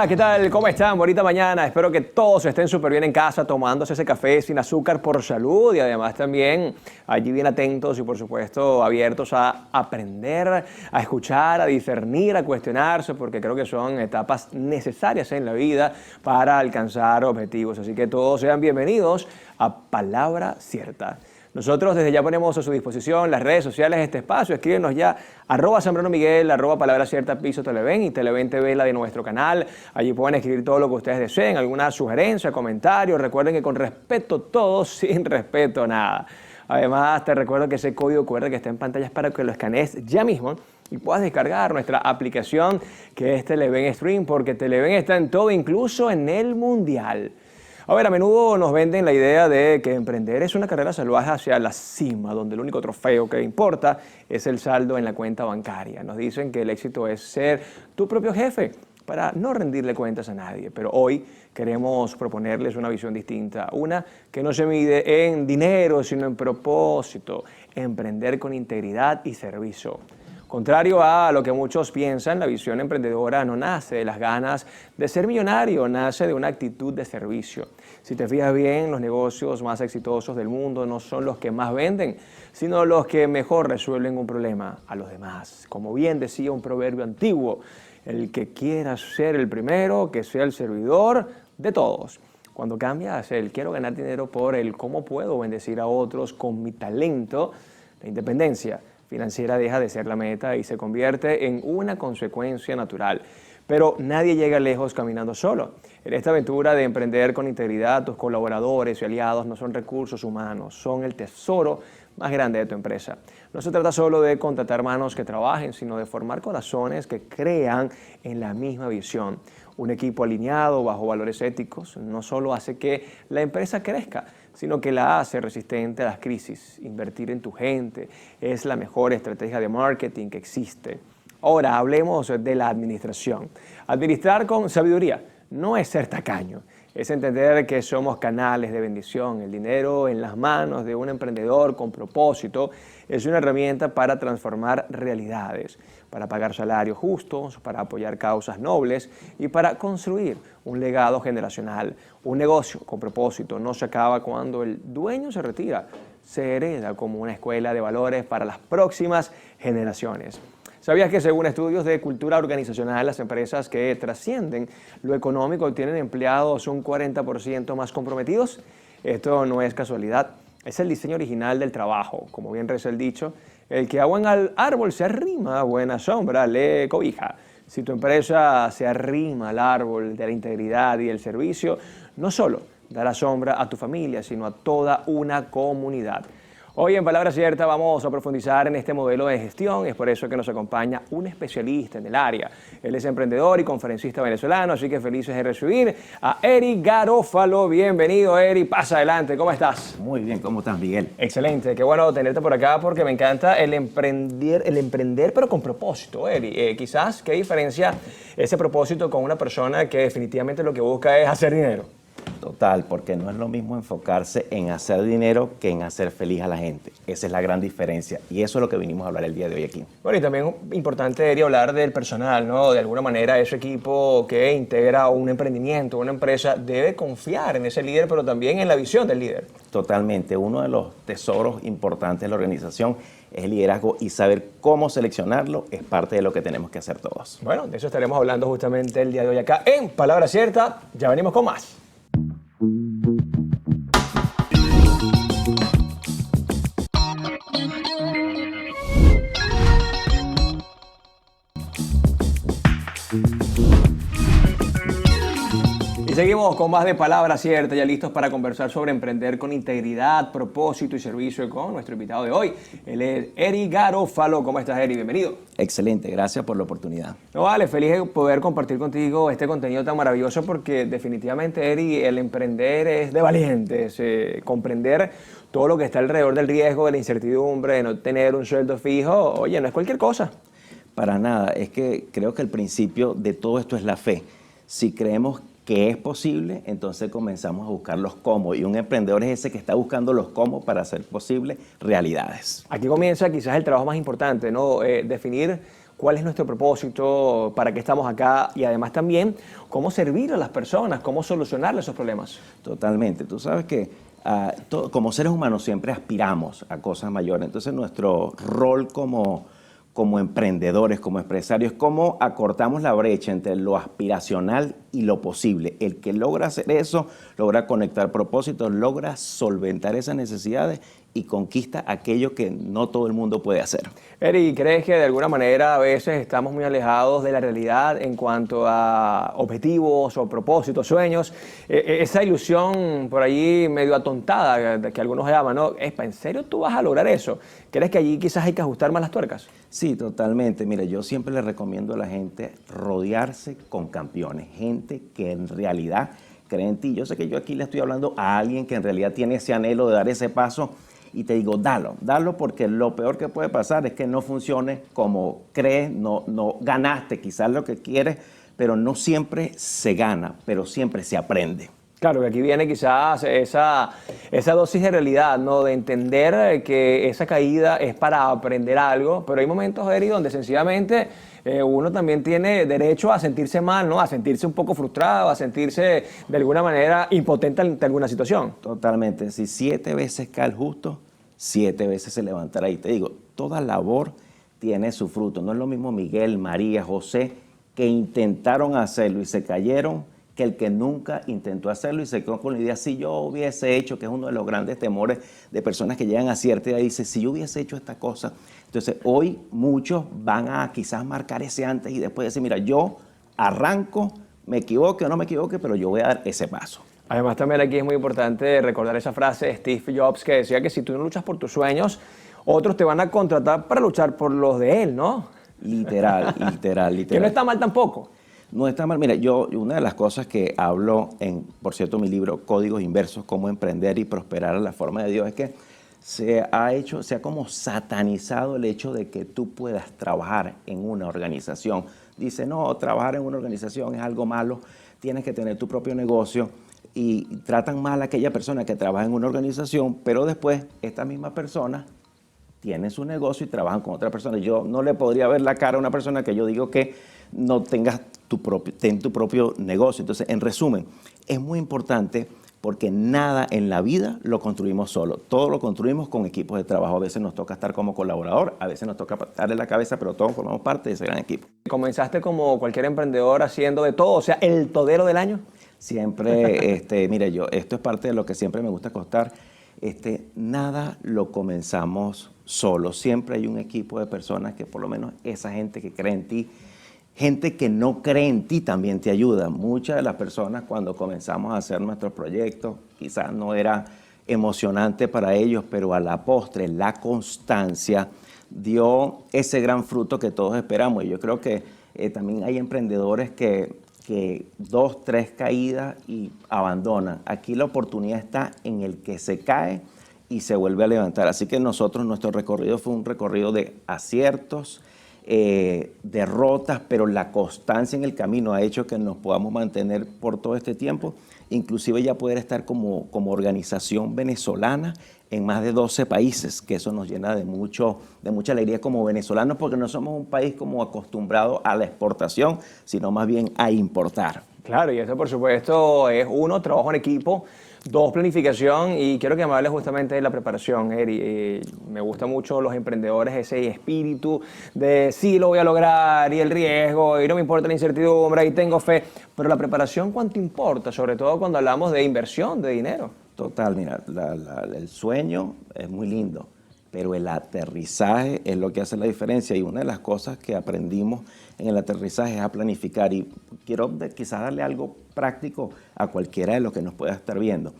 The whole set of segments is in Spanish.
Hola, ¿qué tal? ¿Cómo están? Bonita mañana. Espero que todos estén súper bien en casa, tomándose ese café sin azúcar por salud y además también allí bien atentos y por supuesto abiertos a aprender, a escuchar, a discernir, a cuestionarse, porque creo que son etapas necesarias en la vida para alcanzar objetivos. Así que todos sean bienvenidos a Palabra Cierta. Nosotros desde ya ponemos a su disposición las redes sociales de este espacio. Escríbenos ya @SambranoMiguel, @Palabra Cierta Piso Televen y Televen TV, la de nuestro canal. Allí pueden escribir todo lo que ustedes deseen, alguna sugerencia, comentario. Recuerden que con respeto todo, sin respeto nada. Además, te recuerdo que ese código QR que está en pantalla es para que lo escanees ya mismo y puedas descargar nuestra aplicación que es Televen Stream, porque Televen está en todo, incluso en el Mundial. A ver, a menudo nos venden la idea de que emprender es una carrera salvaje hacia la cima, donde el único trofeo que importa es el saldo en la cuenta bancaria. Nos dicen que el éxito es ser tu propio jefe, para no rendirle cuentas a nadie. Pero hoy queremos proponerles una visión distinta, una que no se mide en dinero, sino en propósito, emprender con integridad y servicio. Contrario a lo que muchos piensan, la visión emprendedora no nace de las ganas de ser millonario, nace de una actitud de servicio. Si te fijas bien, los negocios más exitosos del mundo no son los que más venden, sino los que mejor resuelven un problema a los demás. Como bien decía un proverbio antiguo, el que quiera ser el primero, que sea el servidor de todos. Cuando cambias el quiero ganar dinero por el cómo puedo bendecir a otros con mi talento, la independencia financiera deja de ser la meta y se convierte en una consecuencia natural. Pero nadie llega lejos caminando solo. En esta aventura de emprender con integridad, tus colaboradores y aliados no son recursos humanos, son el tesoro más grande de tu empresa. No se trata solo de contratar manos que trabajen, sino de formar corazones que crean en la misma visión. Un equipo alineado bajo valores éticos no solo hace que la empresa crezca, sino que la hace resistente a las crisis. Invertir en tu gente es la mejor estrategia de marketing que existe. Ahora hablemos de la administración. Administrar con sabiduría no es ser tacaño, es entender que somos canales de bendición. El dinero en las manos de un emprendedor con propósito es una herramienta para transformar realidades, para pagar salarios justos, para apoyar causas nobles y para construir un legado generacional. Un negocio con propósito no se acaba cuando el dueño se retira, se hereda como una escuela de valores para las próximas generaciones. ¿Sabías que según estudios de cultura organizacional, las empresas que trascienden lo económico tienen empleados un 40% más comprometidos? Esto no es casualidad, es el diseño original del trabajo. Como bien reza el dicho, el que a buen árbol se arrima, a buena sombra le cobija. Si tu empresa se arrima al árbol de la integridad y el servicio, no solo dará sombra a tu familia, sino a toda una comunidad. Hoy en Palabra Cierta vamos a profundizar en este modelo de gestión. Es por eso que nos acompaña un especialista en el área. Él es emprendedor y conferencista venezolano, así que felices de recibir a Eric Garófalo. Bienvenido, Eric. Pasa adelante. ¿Cómo estás? Muy bien. ¿Cómo estás, Miguel? Excelente. Qué bueno tenerte por acá porque me encanta el emprender pero con propósito, Eric. Quizás, ¿qué diferencia ese propósito con una persona que definitivamente lo que busca es hacer dinero? Total, porque no es lo mismo enfocarse en hacer dinero que en hacer feliz a la gente. Esa es la gran diferencia y eso es lo que vinimos a hablar el día de hoy aquí. Bueno, y también es importante, Eri, hablar del personal, ¿no? De alguna manera ese equipo que integra un emprendimiento, una empresa, debe confiar en ese líder, pero también en la visión del líder. Totalmente. Uno de los tesoros importantes de la organización es el liderazgo y saber cómo seleccionarlo es parte de lo que tenemos que hacer todos. Bueno, de eso estaremos hablando justamente el día de hoy acá en Palabra Cierta. Ya venimos con más. Y seguimos con más de Palabra Cierta, ya listos para conversar sobre emprender con integridad, propósito y servicio con nuestro invitado de hoy. Él es Eric Garófalo. ¿Cómo estás, Eric? Bienvenido. Excelente, gracias por la oportunidad. No, vale, feliz de poder compartir contigo este contenido tan maravilloso porque definitivamente, Eric, el emprender es de valientes, comprender todo lo que está alrededor del riesgo, de la incertidumbre, de no tener un sueldo fijo. Oye, no es cualquier cosa. Para nada, es que creo que el principio de todo esto es la fe. Si creemos que es posible, entonces comenzamos a buscar los cómo. Y un emprendedor es ese que está buscando los cómo para hacer posible realidades. Aquí comienza quizás el trabajo más importante, ¿no? Definir cuál es nuestro propósito, para qué estamos acá y además también cómo servir a las personas, cómo solucionarles esos problemas. Totalmente. Tú sabes que como seres humanos siempre aspiramos a cosas mayores. Entonces nuestro rol como emprendedores, como empresarios, cómo acortamos la brecha entre lo aspiracional y lo posible. El que logra hacer eso, logra conectar propósitos, logra solventar esas necesidades y conquista aquello que no todo el mundo puede hacer. Eri, ¿crees que de alguna manera a veces estamos muy alejados de la realidad en cuanto a objetivos o propósitos, sueños? Esa ilusión por allí medio atontada que algunos llaman, ¿no? ¿En serio tú vas a lograr eso? ¿Crees que allí quizás hay que ajustar más las tuercas? Sí, totalmente. Mira, yo siempre le recomiendo a la gente rodearse con campeones, gente que en realidad cree en ti. Yo sé que yo aquí le estoy hablando a alguien que en realidad tiene ese anhelo de dar ese paso y te digo, dalo porque lo peor que puede pasar es que no funcione como crees, no ganaste quizás lo que quieres, pero no siempre se gana, pero siempre se aprende. Claro, que aquí viene quizás esa dosis de realidad, ¿no? De entender que esa caída es para aprender algo, pero hay momentos, Eri, donde sencillamente uno también tiene derecho a sentirse mal, ¿no? A sentirse un poco frustrado, a sentirse de alguna manera impotente ante alguna situación. Totalmente. Si 7 veces cae el justo, 7 veces se levantará. Y te digo, toda labor tiene su fruto. No es lo mismo Miguel, María, José, que intentaron hacerlo y se cayeron, que el que nunca intentó hacerlo y se quedó con la idea, si yo hubiese hecho, que es uno de los grandes temores de personas que llegan a cierta edad y dicen, si yo hubiese hecho esta cosa. Entonces, hoy muchos van a quizás marcar ese antes y después decir, mira, yo arranco, me equivoque o no me equivoque, pero yo voy a dar ese paso. Además, también aquí es muy importante recordar esa frase de Steve Jobs que decía que si tú no luchas por tus sueños, otros te van a contratar para luchar por los de él, ¿no? Literal. Que no está mal tampoco. No está mal. Mira, una de las cosas que hablo por cierto, mi libro Códigos Inversos, cómo emprender y prosperar a la forma de Dios, es que se ha como satanizado el hecho de que tú puedas trabajar en una organización. Dice, no, trabajar en una organización es algo malo, tienes que tener tu propio negocio y tratan mal a aquella persona que trabaja en una organización, pero después esta misma persona tiene su negocio y trabajan con otra persona. Yo no le podría ver la cara a una persona que yo digo que no tengas ten tu propio negocio. Entonces, en resumen, es muy importante porque nada en la vida lo construimos solo. Todo lo construimos con equipos de trabajo. A veces nos toca estar como colaborador, a veces nos toca darle la cabeza, pero todos formamos parte de ese gran equipo. ¿Comenzaste como cualquier emprendedor haciendo de todo? O sea, el todero del año. Siempre, mire, esto es parte de lo que siempre me gusta contar. Nada lo comenzamos solo. Siempre hay un equipo de personas que por lo menos esa gente que cree en ti, gente que no cree en ti también te ayuda. Muchas de las personas cuando comenzamos a hacer nuestros proyectos, quizás no era emocionante para ellos, pero a la postre la constancia dio ese gran fruto que todos esperamos. Y yo creo que también hay emprendedores que 2, 3 caídas y abandonan. Aquí la oportunidad está en el que se cae y se vuelve a levantar. Así que nuestro recorrido fue un recorrido de aciertos, derrotas, pero la constancia en el camino ha hecho que nos podamos mantener por todo este tiempo, inclusive ya poder estar como organización venezolana en más de 12 países, que eso nos llena de mucha alegría como venezolanos, porque no somos un país como acostumbrado a la exportación, sino más bien a importar. Claro, y eso por supuesto es 1, trabajo en equipo, 2, planificación, y quiero que me hables justamente de la preparación, Eri. Me gusta mucho los emprendedores, ese espíritu de sí lo voy a lograr, y el riesgo, y no me importa la incertidumbre, y tengo fe, pero la preparación, ¿cuánto importa? Sobre todo cuando hablamos de inversión, de dinero. Total, mira, el sueño es muy lindo, pero el aterrizaje es lo que hace la diferencia, y una de las cosas que aprendimos en el aterrizaje es a planificar, y quiero quizás darle algo práctico a cualquiera de los que nos pueda estar viendo.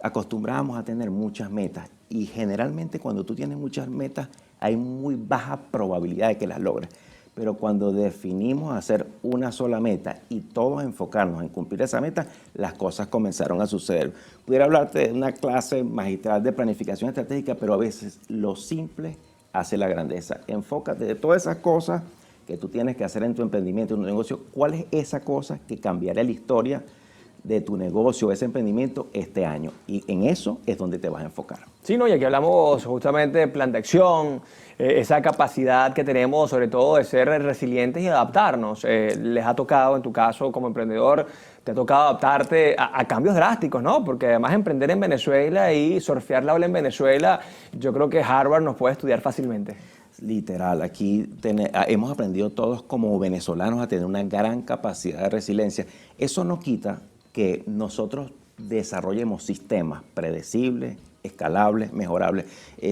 Acostumbramos a tener muchas metas, y generalmente cuando tú tienes muchas metas hay muy baja probabilidad de que las logres. Pero cuando definimos hacer una sola meta y todos enfocarnos en cumplir esa meta, las cosas comenzaron a suceder. Pudiera hablarte de una clase magistral de planificación estratégica, pero a veces lo simple hace la grandeza. Enfócate de todas esas cosas que tú tienes que hacer en tu emprendimiento, en tu negocio. ¿Cuál es esa cosa que cambiará la historia de tu negocio, ese emprendimiento este año. Y en eso es donde te vas a enfocar. Sí, no, y aquí hablamos justamente de plan de acción, esa capacidad que tenemos sobre todo de ser resilientes y adaptarnos. Les ha tocado, en tu caso como emprendedor, te ha tocado adaptarte a cambios drásticos, ¿no? Porque además emprender en Venezuela y surfear la ola en Venezuela, yo creo que Harvard nos puede estudiar fácilmente. Literal, aquí hemos aprendido todos como venezolanos a tener una gran capacidad de resiliencia. Eso no quita que nosotros desarrollemos sistemas predecibles, escalables, mejorables.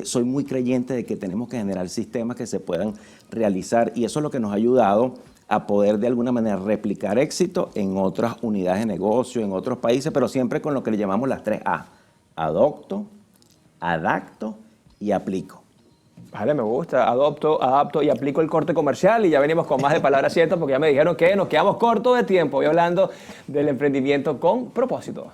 Soy muy creyente de que tenemos que generar sistemas que se puedan realizar y eso es lo que nos ha ayudado a poder de alguna manera replicar éxito en otras unidades de negocio, en otros países, pero siempre con lo que le llamamos las 3A. Adopto, adapto y aplico. Vale, me gusta. Adapto y aplico el corte comercial y ya venimos con más de palabras ciertas porque ya me dijeron que nos quedamos cortos de tiempo. Voy hablando del emprendimiento con propósito.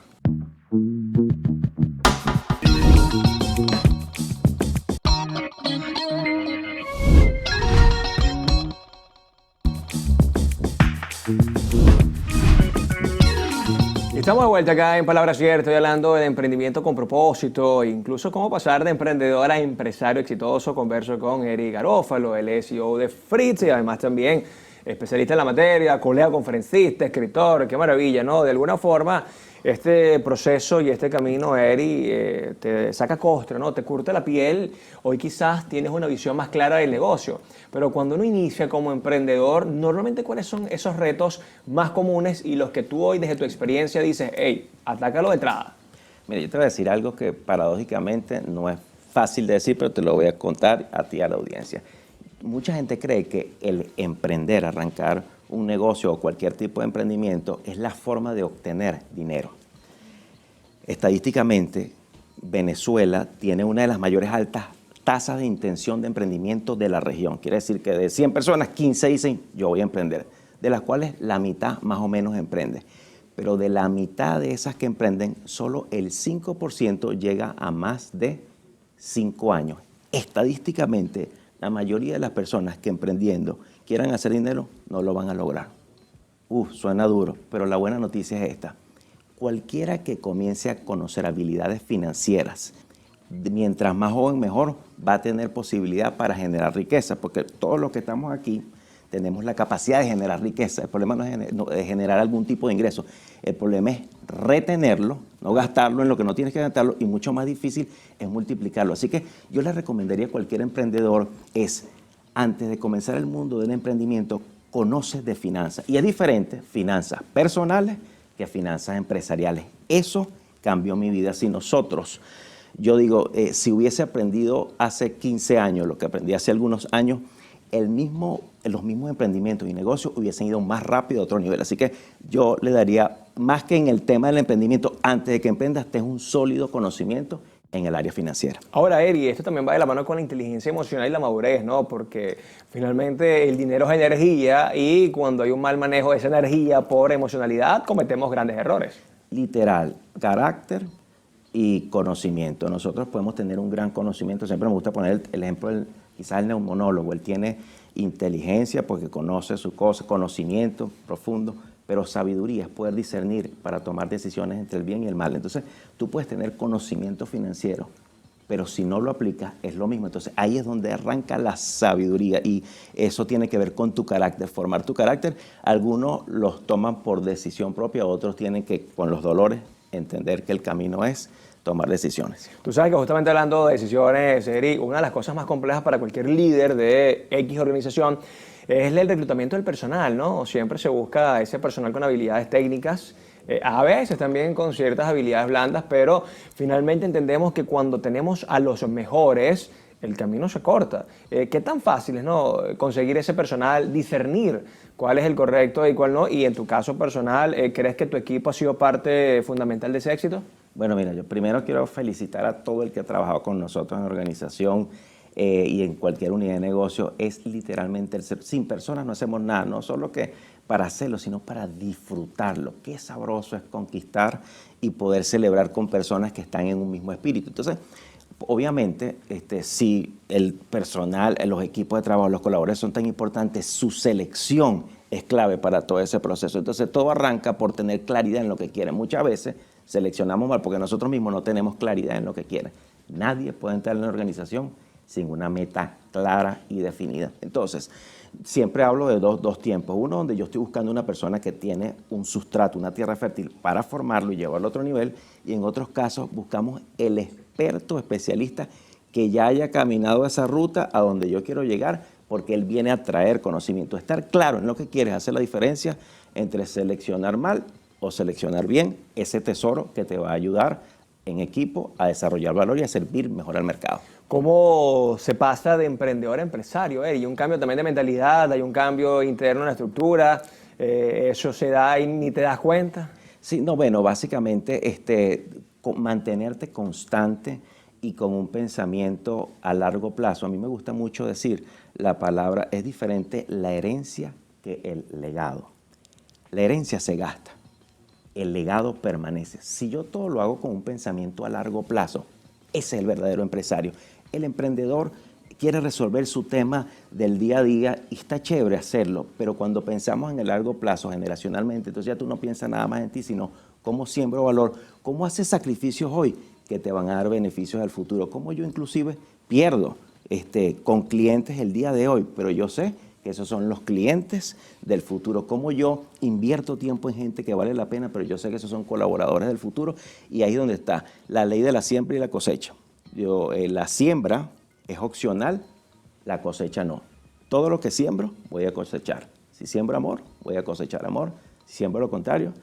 Estamos de vuelta acá en Palabras Ciertas, estoy hablando de emprendimiento con propósito, incluso cómo pasar de emprendedor a empresario exitoso. Converso con Eric Garófalo, el CEO de Fritz y además también especialista en la materia, colega conferencista, escritor. Qué maravilla, ¿no? De alguna forma, este proceso y este camino, Eric, te saca costra, ¿no? Te curte la piel. Hoy quizás tienes una visión más clara del negocio, pero cuando uno inicia como emprendedor, normalmente ¿cuáles son esos retos más comunes y los que tú hoy desde tu experiencia dices, hey, atácalo de entrada? Mira, yo te voy a decir algo que paradójicamente no es fácil de decir, pero te lo voy a contar a ti, a la audiencia. Mucha gente cree que el emprender, arrancar un negocio o cualquier tipo de emprendimiento es la forma de obtener dinero. Estadísticamente, Venezuela tiene una de las mayores altas tasas de intención de emprendimiento de la región. Quiere decir que de 100 personas, 15 dicen yo voy a emprender, de las cuales la mitad más o menos emprende. Pero de la mitad de esas que emprenden, solo el 5% llega a más de 5 años. Estadísticamente, la mayoría de las personas que emprendiendo quieran hacer dinero, no lo van a lograr. Suena duro, pero la buena noticia es esta. Cualquiera que comience a conocer habilidades financieras, mientras más joven mejor, va a tener posibilidad para generar riqueza, porque todos los que estamos aquí tenemos la capacidad de generar riqueza. El problema no es generar algún tipo de ingreso. El problema es retenerlo, no gastarlo en lo que no tienes que gastarlo y mucho más difícil es multiplicarlo. Así que yo le recomendaría a cualquier emprendedor antes de comenzar el mundo del emprendimiento, conoce de finanzas. Y es diferente finanzas personales que finanzas empresariales. Eso cambió mi vida. Si nosotros, yo digo, si hubiese aprendido hace 15 años lo que aprendí hace algunos años, los mismos emprendimientos y negocios hubiesen ido más rápido a otro nivel. Así que yo le daría, más que en el tema del emprendimiento, antes de que emprendas, ten un sólido conocimiento en el área financiera. Ahora, Eri, esto también va de la mano con la inteligencia emocional y la madurez, ¿no? Porque finalmente el dinero es energía y cuando hay un mal manejo de esa energía por emocionalidad, cometemos grandes errores. Literal, carácter y conocimiento. Nosotros podemos tener un gran conocimiento. Siempre me gusta poner el ejemplo, quizás el neumonólogo. Él tiene inteligencia porque conoce sus cosas, conocimiento profundo, pero sabiduría es poder discernir para tomar decisiones entre el bien y el mal. Entonces, tú puedes tener conocimiento financiero, pero si no lo aplicas, es lo mismo. Entonces, ahí es donde arranca la sabiduría y eso tiene que ver con tu carácter, formar tu carácter. Algunos los toman por decisión propia, otros tienen que, con los dolores, entender que el camino es tomar decisiones. Tú sabes que justamente hablando de decisiones, Eric, una de las cosas más complejas para cualquier líder de X organización es el reclutamiento del personal, ¿no? Siempre se busca ese personal con habilidades técnicas, a veces también con ciertas habilidades blandas, pero finalmente entendemos que cuando tenemos a los mejores, el camino se corta. ¿Qué tan fácil es, no, conseguir ese personal, discernir cuál es el correcto y cuál no? Y en tu caso personal, ¿crees que tu equipo ha sido parte fundamental de ese éxito? Bueno, mira, yo primero quiero felicitar a todo el que ha trabajado con nosotros en la organización y en cualquier unidad de negocio. Es literalmente el ser. Sin personas no hacemos nada, no solo que para hacerlo, sino para disfrutarlo. Qué sabroso es conquistar y poder celebrar con personas que están en un mismo espíritu. Entonces, obviamente, si el personal, los equipos de trabajo, los colaboradores son tan importantes, su selección es clave para todo ese proceso. Entonces todo arranca por tener claridad en lo que quieren. Muchas veces seleccionamos mal porque nosotros mismos no tenemos claridad en lo que quieren. Nadie puede entrar en la organización sin una meta clara y definida. Entonces, siempre hablo de dos tiempos. Uno donde yo estoy buscando una persona que tiene un sustrato, una tierra fértil para formarlo y llevarlo a otro nivel. Y en otros casos buscamos el experto especialista que ya haya caminado esa ruta a donde yo quiero llegar, porque él viene a traer conocimiento. Estar claro en lo que quieres hacer la diferencia entre seleccionar mal o seleccionar bien ese tesoro que te va a ayudar en equipo a desarrollar valor y a servir mejor al mercado. ¿Cómo se pasa de emprendedor a empresario? Hay un cambio también de mentalidad, hay un cambio interno en la estructura, eso se da y ni te das cuenta. Sí, no, bueno, básicamente mantenerte constante y con un pensamiento a largo plazo. A mí me gusta mucho decir, la palabra es diferente, la herencia que el legado. La herencia se gasta, el legado permanece. Si yo todo lo hago con un pensamiento a largo plazo, ese es el verdadero empresario. El emprendedor quiere resolver su tema del día a día y está chévere hacerlo, pero cuando pensamos en el largo plazo, generacionalmente, entonces ya tú no piensas nada más en ti, sino cómo siembro valor, cómo haces sacrificios hoy que te van a dar beneficios al futuro, cómo yo inclusive pierdo con clientes el día de hoy, pero yo sé que esos son los clientes del futuro, cómo yo invierto tiempo en gente que vale la pena, pero yo sé que esos son colaboradores del futuro, y ahí es donde está la ley de la siembra y la cosecha. La siembra es opcional, la cosecha no. Todo lo que siembro voy a cosechar. Si siembro amor, voy a cosechar amor. Si siembro lo contrario,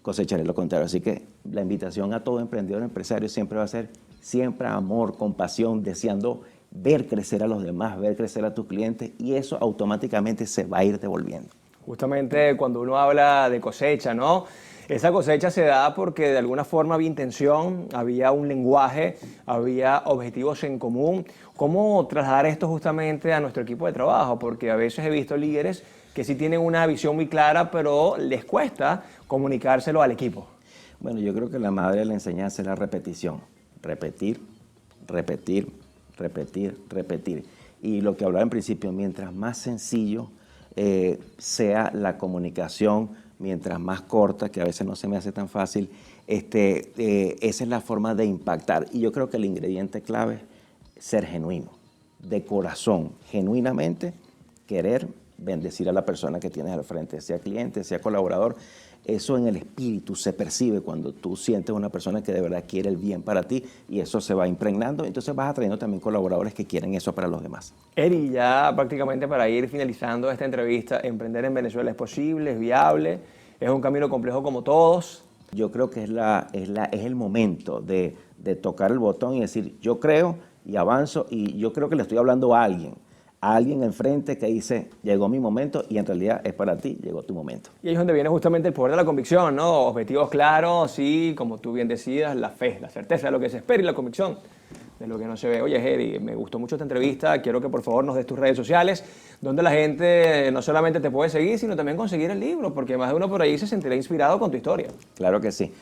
cosecharé lo contrario. Así que la invitación a todo emprendedor, empresario siempre va a ser siempre amor, compasión, deseando ver crecer a los demás, ver crecer a tus clientes, y eso automáticamente se va a ir devolviendo. Justamente cuando uno habla de cosecha, ¿no? Esa cosecha se da porque de alguna forma había intención, había un lenguaje, había objetivos en común. ¿Cómo trasladar esto justamente a nuestro equipo de trabajo? Porque a veces he visto líderes que sí tienen una visión muy clara, pero les cuesta comunicárselo al equipo. Bueno, yo creo que la madre de la enseñanza es la repetición. Repetir, repetir, repetir, repetir. Y lo que hablaba en principio, mientras más sencillo sea la comunicación, mientras más corta, que a veces no se me hace tan fácil, esa es la forma de impactar. Y yo creo que el ingrediente clave es ser genuino, de corazón, genuinamente querer bendecir a la persona que tienes al frente, sea cliente, sea colaborador. Eso en el espíritu se percibe cuando tú sientes una persona que de verdad quiere el bien para ti, y eso se va impregnando. Entonces vas atrayendo también colaboradores que quieren eso para los demás. Eri, ya prácticamente para ir finalizando esta entrevista, ¿emprender en Venezuela es posible, es viable, es un camino complejo como todos? Yo creo que es el momento de tocar el botón y decir, yo creo y avanzo, y yo creo que le estoy hablando a alguien enfrente que dice, llegó mi momento, y en realidad es para ti, llegó tu momento. Y ahí es donde viene justamente el poder de la convicción, ¿no? Objetivos claros y, como tú bien decías, la fe, la certeza de lo que se espera y la convicción de lo que no se ve. Oye, Eri, me gustó mucho esta entrevista. Quiero que por favor nos des tus redes sociales, donde la gente no solamente te puede seguir, sino también conseguir el libro, porque más de uno por ahí se sentirá inspirado con tu historia. Claro que sí.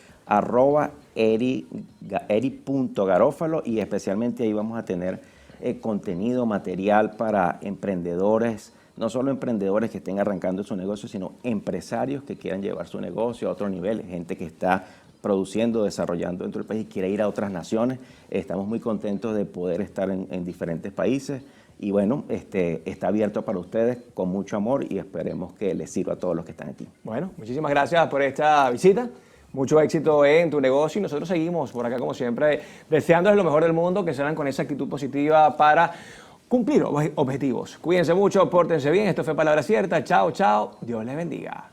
@eri.garófalo, y especialmente ahí vamos a tener contenido, material para emprendedores, no solo emprendedores que estén arrancando su negocio, sino empresarios que quieran llevar su negocio a otro nivel, gente que está produciendo, desarrollando dentro del país y quiere ir a otras naciones. Estamos muy contentos de poder estar en diferentes países, y bueno, está abierto para ustedes con mucho amor, y esperemos que les sirva a todos los que están aquí. Bueno, muchísimas gracias por esta visita. Mucho éxito en tu negocio, y nosotros seguimos por acá como siempre deseándoles lo mejor del mundo, que sean con esa actitud positiva para cumplir objetivos. Cuídense mucho, pórtense bien. Esto fue Palabra Cierta. Chao, chao. Dios les bendiga.